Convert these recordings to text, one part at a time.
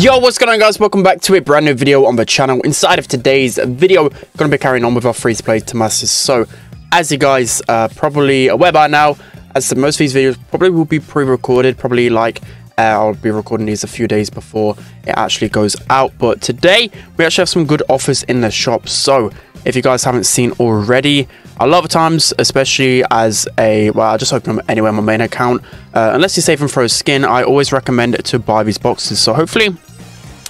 Yo, what's going on, guys? Welcome back to a brand new video on the channel. Inside of today's video, going to be carrying on with our free-to-play Tomasius. So as you guys probably aware by now, as most of these videos probably will be pre-recorded, probably like I'll be recording these a few days before it actually goes out. But today we actually have some good offers in the shop. So if you guys haven't seen already, a lot of times, especially as a, well, I just open them anywhere on my main account, unless you're saving for a skin, I always recommend to buy these boxes. So hopefully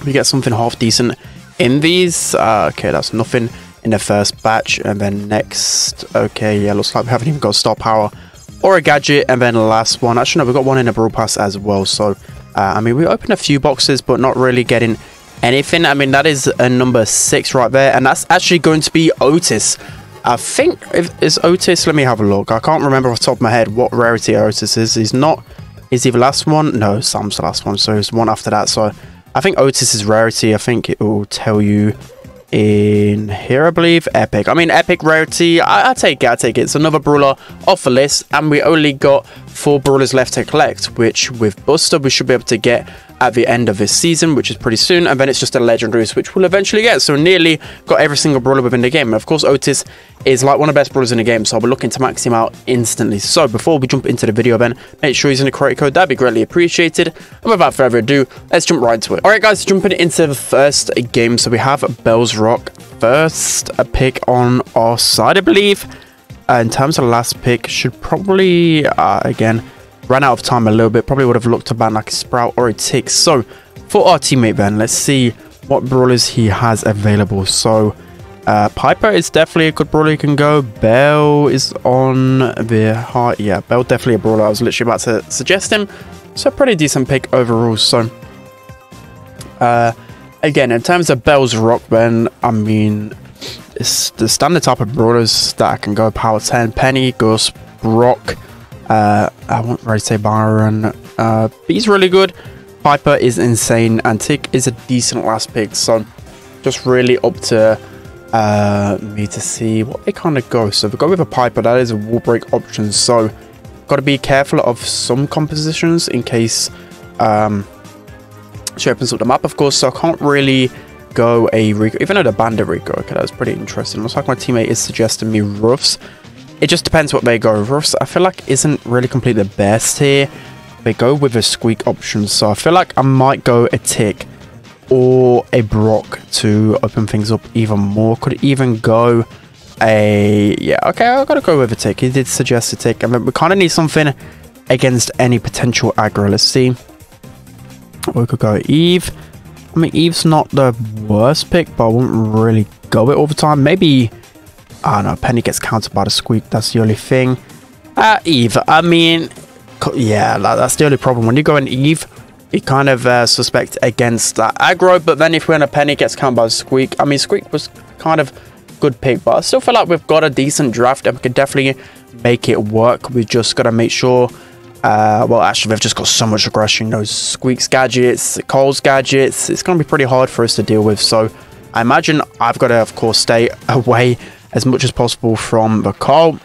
we get something half decent in these. Okay, that's nothing in the first batch. And then next, okay, yeah, looks like we haven't even got star power or a gadget. And then the last one, actually no, we got one in a Brawl Pass as well. So I mean, we opened a few boxes but not really getting anything. I mean, that is a number 6 right there, and that's actually going to be Otis. I think is Otis. Let me have a look. I can't remember off the top of my head what rarity Otis is. He's not. Is he the last one? No, Sam's the last one. So there's one after that. So I think Otis is rarity. I think it will tell you in here, I believe. Epic. I mean, epic rarity. I take it. I take it. It's another brawler off the list, and we only got 4 brawlers left to collect, which with Buster we should be able to get at the end of this season, which is pretty soon. And then it's just a legendaries, which we'll eventually get. So nearly got every single brawler within the game. And of course, Otis is like one of the best brawlers in the game, so I'll be looking to max him out instantly. So before we jump into the video, then make sure you're using the correct code. That'd be greatly appreciated. And without further ado, let's jump right into it. All right, guys, jumping into the first game. So we have Bell's Rock first, a pick on our side, I believe. In terms of the last pick, should probably again ran out of time a little bit. Probably would have looked about like a Sprout or a Tick. So for our teammate, then let's see what brawlers he has available. So Piper is definitely a good brawler you can go. Bell is on the heart. Yeah, Bell definitely a brawler. I was literally about to suggest him. So pretty decent pick overall. So again, in terms of Bell's Rock, then I mean, it's the standard type of brawlers that I can go. Power 10, Penny, Gus, Brock. I won't really say Byron. He's really good. Piper is insane, and Tick is a decent last pick. So just really up to me to see what they kind of go. So if we go with a Piper, that is a wall break option. So got to be careful of some compositions in case she opens up the map, of course. So I can't really go a Rico, even though the Bandit Rico. Okay, that was pretty interesting. Looks like my teammate is suggesting me Ruffs. It just depends what they go. Ruffs, I feel like, isn't really completely the best here. They go with a Squeak option, so I feel like I might go a Tick or a Brock to open things up even more. Could even go a... yeah, okay, I gotta go with a Tick. He did suggest a Tick, and we kind of need something against any potential aggro. Let's see. We could go Eve. I mean, Eve's not the worst pick, but I wouldn't really go it all the time. Maybe... I don't know, Penny gets countered by the Squeak. That's the only thing. Eve, I mean, yeah, that's the only problem. When you go in Eve, you kind of suspect against that aggro. But then if we're in a Penny gets countered by the Squeak, I mean, Squeak was kind of good pick. But I still feel like we've got a decent draft and we can definitely make it work. We just got to make sure... well, actually, they've just got so much aggression. You know, Squeak's gadgets, Cole's gadgets. It's going to be pretty hard for us to deal with. So I imagine I've got to, of course, stay away as much as possible from the Cole.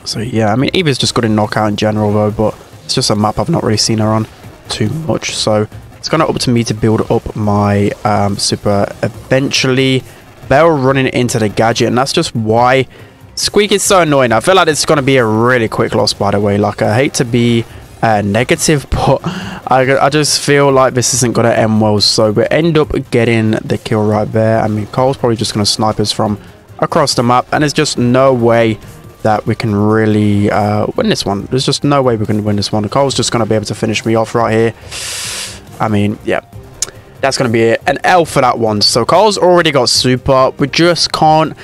So yeah, I mean, Eva's just good in knockout in general though, but it's just a map I've not really seen her on too much. So it's kind of up to me to build up my super eventually. Bell running into the gadget, and that's just why Squeak is so annoying. I feel like it's going to be a really quick loss, by the way. Like, I hate to be negative, but I just feel like this isn't going to end well. So we end up getting the kill right there. I mean, Cole's probably just going to snipe us from across the map, and there's just no way that we can really win this one. There's just no way we can win this one. Cole's just going to be able to finish me off right here. I mean, yeah, that's going to be an L for that one. So Cole's already got super. We just can't...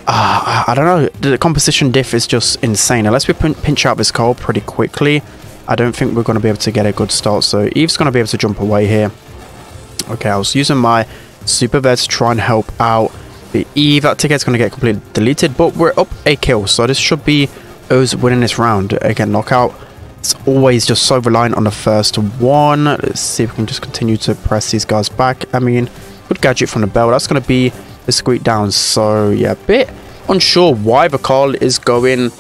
I don't know. The composition diff is just insane. Unless we pinch out this Cole pretty quickly, I don't think we're going to be able to get a good start. So Eve's going to be able to jump away here. Okay, I was using my super vet to try and help out the Eve. That ticket's going to get completely deleted, but we're up a kill. So this should be us winning this round. Again, knockout. It's always just so reliant on the first one. Let's see if we can just continue to press these guys back. I mean, good gadget from the Bell. That's going to be the Squeak down. So yeah, a bit unsure why the call is going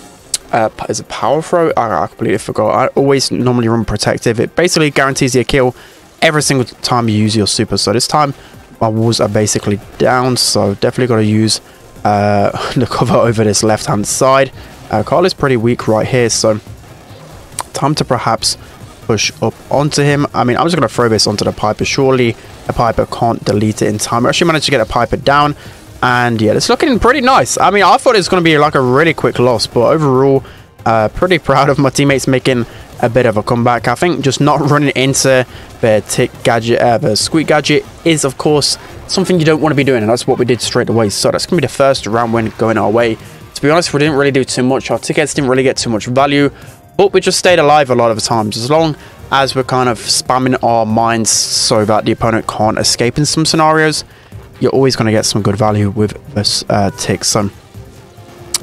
Is it power throw? I completely forgot. I always normally run protective. It basically guarantees you a kill every single time you use your super. So this time my walls are basically down, so definitely got to use the cover over this left hand side. Carl is pretty weak right here, so time to perhaps push up onto him. I mean, I'm just going to throw this onto the Piper. Surely the Piper can't delete it in time. I actually managed to get a Piper down, and yeah, it's looking pretty nice. I mean, I thought it was going to be like a really quick loss, but overall pretty proud of my teammates making a bit of a comeback. I think just not running into the tick gadget, the squeak gadget, is of course something you don't want to be doing, and that's what we did straight away. So that's going to be the first round win going our way. To be honest, we didn't really do too much. Our tickets didn't really get too much value, but we just stayed alive a lot of the times, as long as we're kind of spamming our mines so that the opponent can't escape in some scenarios. You're always going to get some good value with this tick. So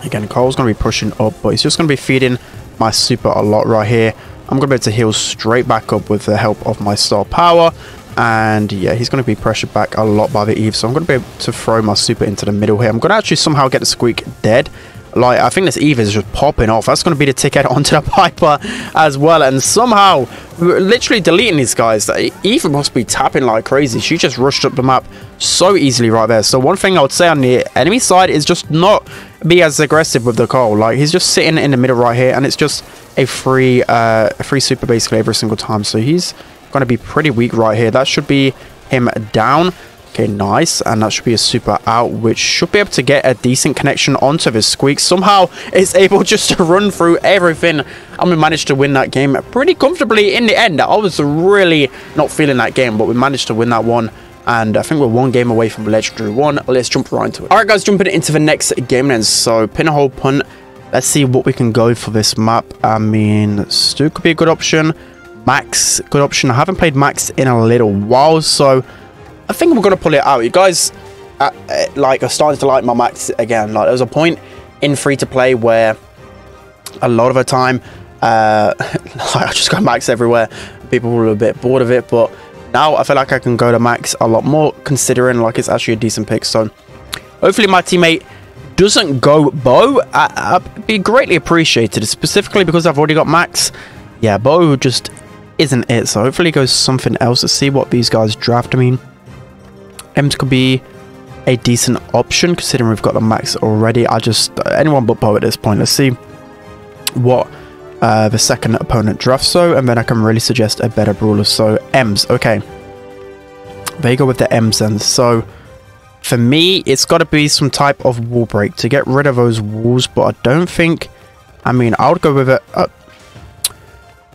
again, Carl's going to be pushing up, but he's just going to be feeding my super a lot right here. I'm going to be able to heal straight back up with the help of my star power. And yeah, he's going to be pressured back a lot by the Eve, so I'm going to be able to throw my super into the middle here. I'm going to actually somehow get the squeak dead. Like, I think this Eve is just popping off. That's going to be the ticket onto the Piper as well. And somehow, we're literally deleting these guys. Eve must be tapping like crazy. She just rushed up the map so easily right there. So one thing I would say on the enemy side is just not be as aggressive with the Carl. Like, he's just sitting in the middle right here, and it's just a free super basically every single time. So he's going to be pretty weak right here. That should be him down. Okay, nice. And that should be a super out, which should be able to get a decent connection onto this squeak. Somehow it's able just to run through everything, and we managed to win that game pretty comfortably in the end. I was really not feeling that game, but we managed to win that one, and I think we're one game away from Legendary 1. Let's jump right into it. Alright guys, jumping into the next game then. So pin a hole punt. Let's see what we can go for this map. I mean, Stu could be a good option. Max, good option. I haven't played Max in a little while, so I think we're going to pull it out. You guys like are starting to like my Max again. Like, there was a point in free to play where a lot of the time I just go Max everywhere. People were a bit bored of it, but now I feel like I can go to Max a lot more, considering like it's actually a decent pick. So hopefully my teammate doesn't go bow. I'd be greatly appreciated, specifically because I've already got Max. Yeah, bow just isn't it. So hopefully it goes something else. Let's see what these guys draft. I mean, M's could be a decent option considering we've got the Max already. I just anyone but bow at this point. Let's see what the second opponent drafts, so, and then I can really suggest a better brawler. So M's, okay, there you go with the M's then. So for me, it's got to be some type of wall break to get rid of those walls, but I don't think, I mean, I would go with it.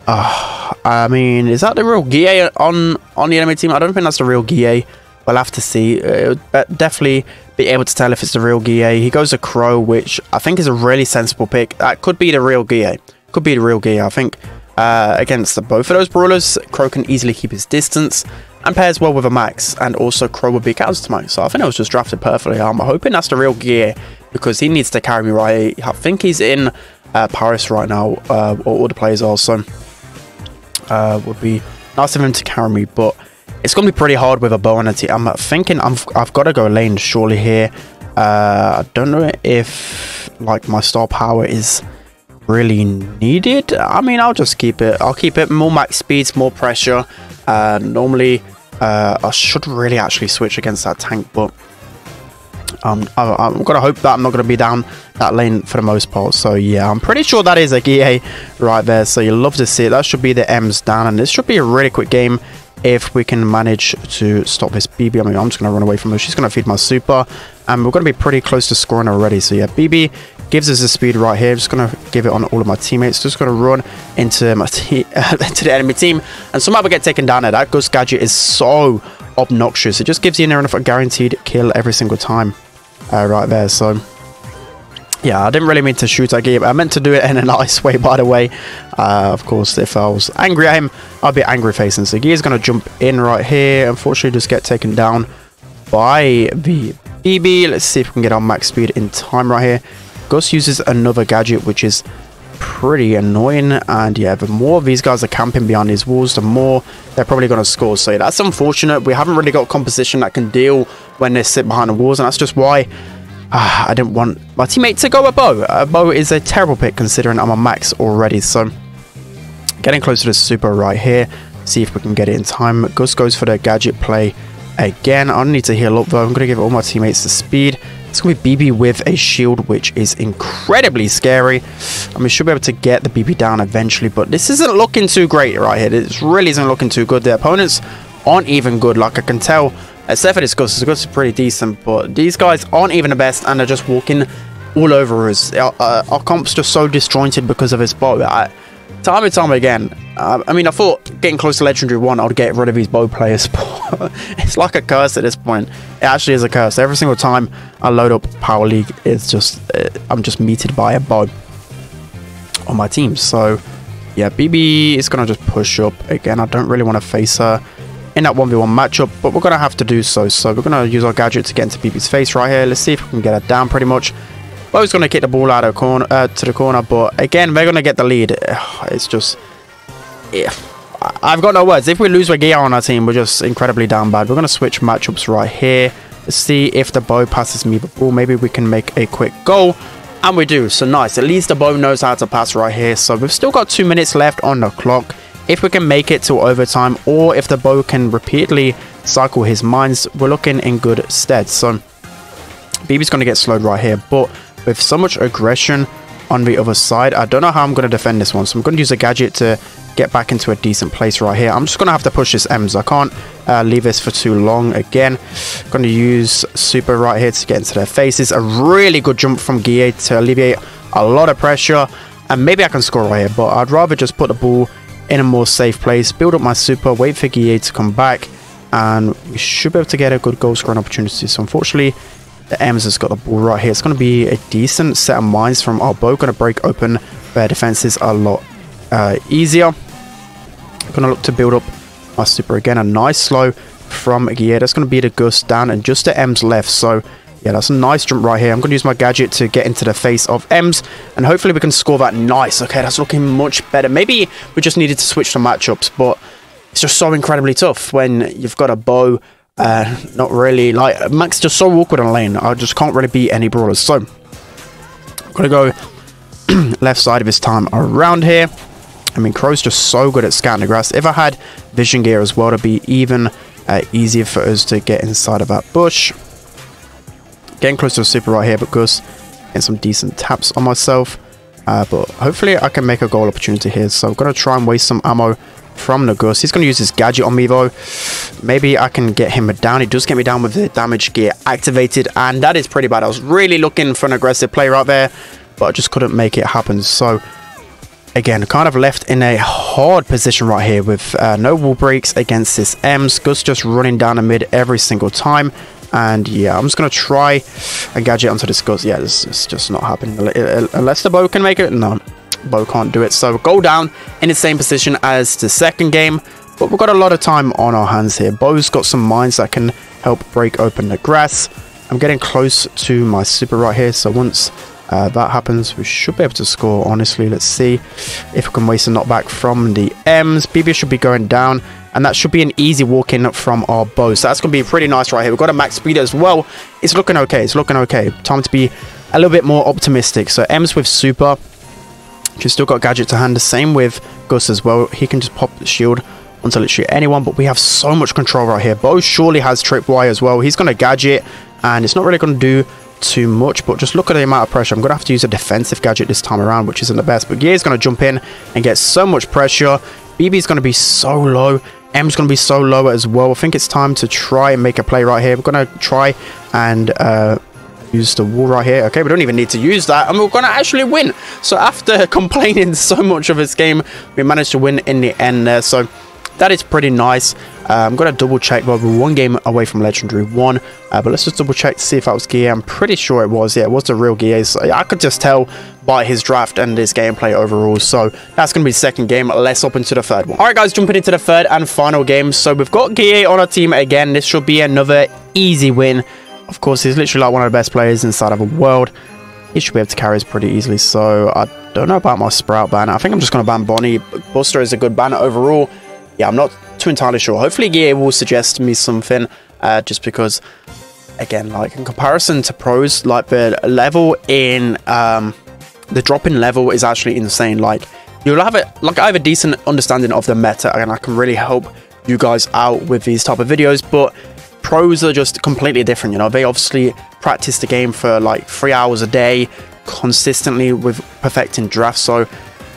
I mean, is that the real GA on the enemy team? I don't think that's the real GA. We'll have to see. It would definitely be able to tell if it's the real GA. He goes a Crow, which I think is a really sensible pick. That could be the real GA. Could be the real GA. I think against both of those brawlers, Crow can easily keep his distance and pairs well with a Max. And also Crow would be counter to Max. So I think it was just drafted perfectly. I'm hoping that's the real GA because he needs to carry me right. I think he's in Paris right now. All the players are. So would be nice of him to carry me, but it's going to be pretty hard with a bow on a team. I'm thinking I've got to go lane surely here. I don't know if like my star power is really needed. I mean, I'll just keep it. I'll keep it. More max speeds, more pressure. Normally, I should really actually switch against that tank, but I'm going to hope that I'm not going to be down that lane for the most part. So yeah, I'm pretty sure that is a GA right there. So you'll love to see it. That should be the M's down, and this should be a really quick game if we can manage to stop this BB. I mean, I'm just going to run away from her. She's going to feed my super, and we're going to be pretty close to scoring already. So yeah, BB gives us the speed right here. Just going to give it on all of my teammates. Just going to run into my into the enemy team, and somehow we get taken down there. That Ghost Gadget is so obnoxious. It just gives you near enough a guaranteed kill every single time right there. So yeah, I didn't really mean to shoot that game. I meant to do it in a nice way, by the way. Of course, if I was angry at him, I'd be angry facing. So Gear's going to jump in right here. Unfortunately, just get taken down by the BB. Let's see if we can get our max speed in time right here. Gus uses another gadget, which is pretty annoying. And yeah, the more these guys are camping behind these walls, the more they're probably going to score. So yeah, that's unfortunate. We haven't really got composition that can deal when they sit behind the walls, and that's just why I didn't want my teammate to go a bow. A bow is a terrible pick considering I'm a max already. So getting close to the super right here. See if we can get it in time. Gus goes for the gadget play again. I don't need to heal up though. I'm going to give all my teammates the speed. It's going to be BB with a shield, which is incredibly scary. And we should be able to get the BB down eventually, but this isn't looking too great right here. This really isn't looking too good. The opponents aren't even good. Like I can tell, except for this Gus. Gus is pretty decent, but these guys aren't even the best, and they're just walking all over us. Our comp's just so disjointed because of his bow. Time and time again. I mean, I thought getting close to Legendary 1, I would get rid of these bow players, but it's like a curse at this point. It actually is a curse. Every single time I load up Power League, it's just I'm just meted by a bow on my team. So, yeah, BB is going to just push up. Again, I don't really want to face her in that 1v1 matchup, but we're going to have to do so. So we're going to use our gadget to get into BB's face right here. Let's see if we can get her down pretty much. Bo's going to kick the ball out of the corner, to the corner, but again, they're going to get the lead. It's just... yeah, I've got no words. If we lose with Gia on our team, we're just incredibly down bad. We're going to switch matchups right here. Let's see if the Bo passes me the ball. Maybe we can make a quick goal. And we do. So nice. At least the Bo knows how to pass right here. So we've still got 2 minutes left on the clock. If we can make it to overtime, or if the Bo can repeatedly cycle his mines, we're looking in good stead. So BB's going to get slowed right here. But with so much aggression on the other side, I don't know how I'm going to defend this one. So I'm going to use a gadget to get back into a decent place right here. I'm just going to have to push this Ems. I can't leave this for too long. Again, going to use super right here to get into their faces. A really good jump from Guille to alleviate a lot of pressure, and maybe I can score right here, but I'd rather just put the ball in a more safe place, build up my super, wait for Guille to come back, and we should be able to get a good goal scoring opportunity. So unfortunately, the Ems has got the ball right here. It's going to be a decent set of mines from our Bo. Going to break open their defenses a lot easier. Going to look to build up my super again. A nice slow from Guille. That's going to be the Gus down and just the Ems left. So yeah, that's a nice jump right here. I'm going to use my gadget to get into the face of Ems, and hopefully we can score that. Nice. Okay, that's looking much better. Maybe we just needed to switch the matchups, but it's just so incredibly tough when you've got a Bo. Not really, like, Max just so awkward on lane. I just can't really beat any brawlers. So I'm going to go left side of his time around here. I mean, Crow's just so good at scouting the grass. If I had vision gear as well, it'd be even easier for us to get inside of that bush. Getting close to a super right here, but Gus getting some decent taps on myself. But hopefully I can make a goal opportunity here. So I'm going to try and waste some ammo from the Gus. He's going to use his gadget on me though. Maybe I can get him down. He does get me down with the damage gear activated, and that is pretty bad. I was really looking for an aggressive player out there, but I just couldn't make it happen. So again, kind of left in a hard position right here with no wall breaks against this Ems. Gus just running down the mid every single time. And yeah, I'm just going to try and gadget onto this Gus. Yeah, it's just not happening. Unless the Bo can make it. No, Bo can't do it. So go down in the same position as the second game, but we've got a lot of time on our hands here. Bo's got some mines that can help break open the grass. I'm getting close to my super right here, so once that happens, we should be able to score. Honestly, let's see if we can waste a knockback from the Ems. BB should be going down, and that should be an easy walk in from our Bo. So that's going to be pretty nice right here. We've got a max speed as well. It's looking okay. It's looking okay. Time to be a little bit more optimistic. So Ems with super. She's still got gadget to hand. The same with Gus as well. He can just pop the shield onto literally anyone, but we have so much control right here. Bo surely has tripwire as well. He's going to gadget, and it's not really going to do too much, but just look at the amount of pressure. I'm going to have to use a defensive gadget this time around, which isn't the best, but Gear's going to jump in and get so much pressure. BB's going to be so low. M's going to be so low as well. I think it's time to try and make a play right here. We're going to try and use the wall right here. Okay, we don't even need to use that, and we're going to actually win. So after complaining so much of this game, we managed to win in the end there. So that is pretty nice. I'm going to double check. Well, we're one game away from Legendary 1, but let's just double check to see if that was Gia. I'm pretty sure it was. Yeah, it was the real Gia. So I could just tell by his draft and his gameplay overall. So that's going to be the second game. Let's hop into the third one. All right, guys, jumping into the third and final game. So we've got Gia on our team again. This should be another easy win. Of course, he's literally like one of the best players inside of the world. He should be able to carry us pretty easily. So I don't know about my Sprout ban. I think I'm just going to ban Bonnie. Buster is a good ban overall. Yeah, I'm not too entirely sure. Hopefully Gia will suggest me something, just because, again, like in comparison to pros, like the level in the drop in level is actually insane. Like you'll have it like I have a decent understanding of the meta, and I can really help you guys out with these type of videos. But pros are just completely different, you know. They obviously practice the game for like 3 hours a day consistently with perfecting drafts. So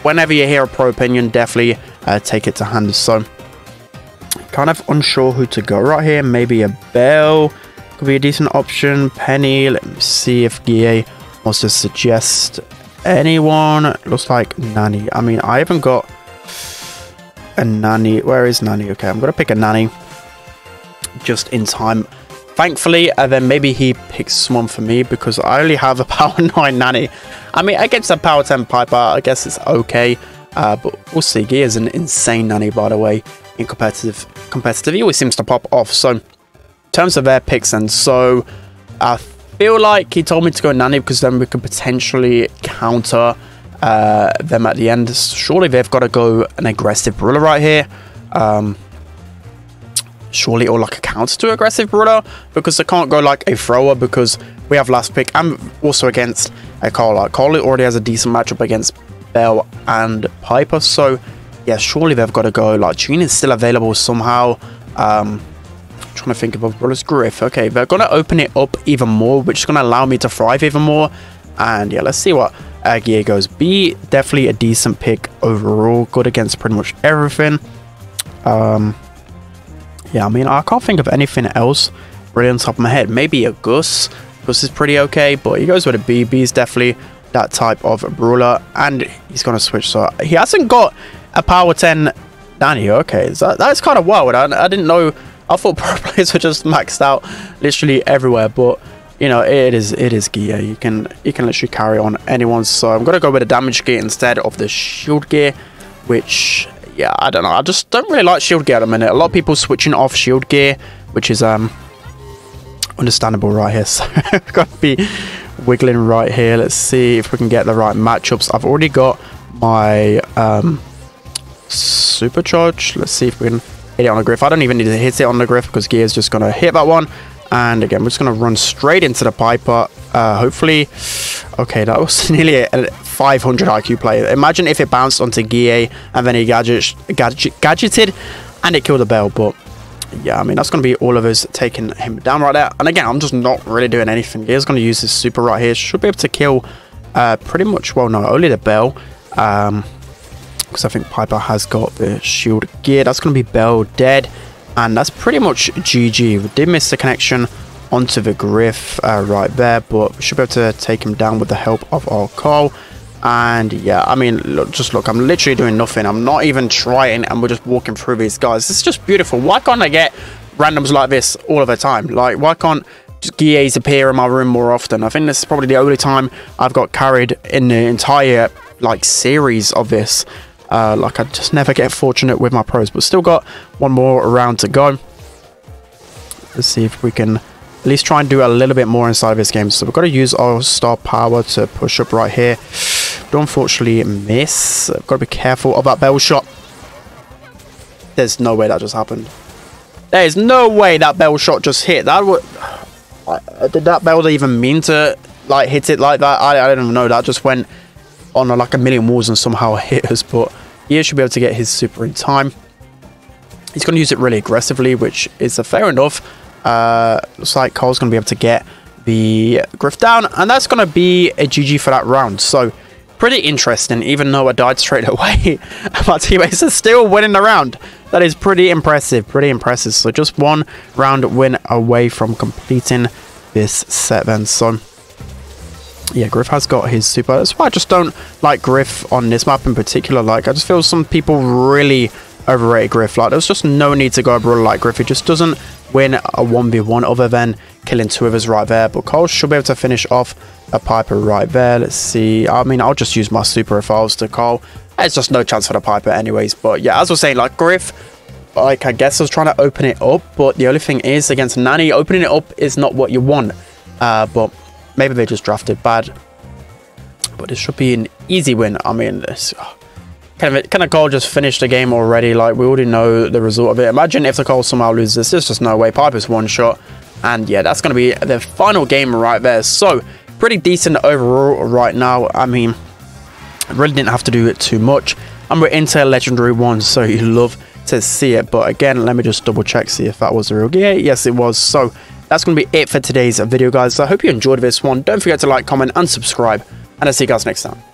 whenever you hear a pro opinion, definitely take it to hand. So kind of unsure who to go right here. Maybe a Bell could be a decent option. Penny. Let me see if GA wants to suggest anyone. Looks like Nani. I mean, I haven't got a Nani. Where is Nani? Okay, I'm gonna pick a Nani just in time, thankfully, and then maybe he picks someone for me because I only have a power 9 Nani. I mean, against a power 10 Piper, I guess it's okay, but we'll see. He is an insane Nani, by the way. In competitive, he always seems to pop off. So in terms of their picks, and so I feel like he told me to go Nani because then we could potentially counter them at the end. Surely they've got to go an aggressive brawler right here. Surely, or like a counter to aggressive brawler, because they can't go like a thrower because we have last pick. And also against a Carl. Like Carl already has a decent matchup against Bell and Piper. So yeah, surely they've got to go like Jean is still available somehow. Trying to think of brawlers. Griff. Okay, they're gonna open it up even more, which is gonna allow me to thrive even more. And yeah, let's see what gear goes. B, definitely a decent pick overall. Good against pretty much everything. Yeah, I mean, I can't think of anything else really on top of my head. Maybe a Gus. Gus is pretty okay, but he goes with a B. B is definitely that type of brawler, and he's going to switch. So he hasn't got a power 10 Danny. Okay, so that's kind of wild. I didn't know. I thought pro players were just maxed out literally everywhere, but you know, it is gear. You can literally carry on anyone. So I'm going to go with a damage gear instead of the shield gear, which, yeah, I don't know. I just don't really like shield gear at the minute. A lot of people switching off shield gear, which is understandable right here. So I've got to be wiggling right here. Let's see if we can get the right matchups. I've already got my supercharge. Let's see if we can hit it on a Griff. I don't even need to hit it on the Griff because gear is just going to hit that one. And again, we're just going to run straight into the Piper. Hopefully, okay, that was nearly a 500 IQ play. Imagine if it bounced onto Guille and then he gadgeted and it killed the Bell. But yeah, I mean, that's going to be all of us taking him down right there. And again, I'm just not really doing anything. Guille's going to use his super right here. Should be able to kill pretty much, well, no, only the Bell. Because I think Piper has got the shield gear. That's going to be Bell dead. And that's pretty much GG. We did miss the connection onto the Griff right there, but we should be able to take him down with the help of our Carl. And yeah, I mean, look, I'm literally doing nothing. I'm not even trying, and we're just walking through these guys. This is just beautiful. Why can't I get randoms like this all of the time? Like, why can't just GAs appear in my room more often? I think this is probably the only time I've got carried in the entire like series of this. Like, I just never get fortunate with my pros, but still got one more round to go. Let's see if we can at least try and do a little bit more inside of this game. So we've got to use our star power to push up right here. Don't unfortunately miss. I've got to be careful of that Bell shot. There's no way that just happened. There is no way that Bell shot just hit. That would. Did that Bell even mean to like hit it like that? I don't even know. That just went on like a million walls and somehow hit us. But he should be able to get his super in time. He's going to use it really aggressively, which is fair enough. Looks like Cole's going to be able to get the Griff down, and that's going to be a GG for that round. So pretty interesting, even though I died straight away. My teammates are still winning the round. That is pretty impressive, So just one round win away from completing this set then. So yeah, Griff has got his super. That's why I just don't like Griff on this map in particular. Like, I just feel some people really overrated Griff. Like, there's just no need to go brawler like Griff. He just doesn't win a 1v1 other than killing two of us right there. But Cole should be able to finish off a Piper right there. Let's see. I mean, I'll just use my super if I was to Cole. There's just no chance for the Piper anyways. But yeah, as I was saying, like Griff, like, I guess I was trying to open it up, but the only thing is, against Nani, opening it up is not what you want. But maybe they just drafted bad. But it should be an easy win. I mean, it's kind of Cole just finished the game already. Like, we already know the result of it. Imagine if the Cole somehow loses. There's just no way. Piper's one shot. And yeah, that's going to be the final game right there. So pretty decent overall right now. I mean, Really didn't have to do it too much. And we're into a legendary one, so you love to see it. But again, let me just double check, see if that was a real gear. Yes, it was. So that's going to be it for today's video, guys. So I hope you enjoyed this one. Don't forget to like, comment, and subscribe. And I'll see you guys next time.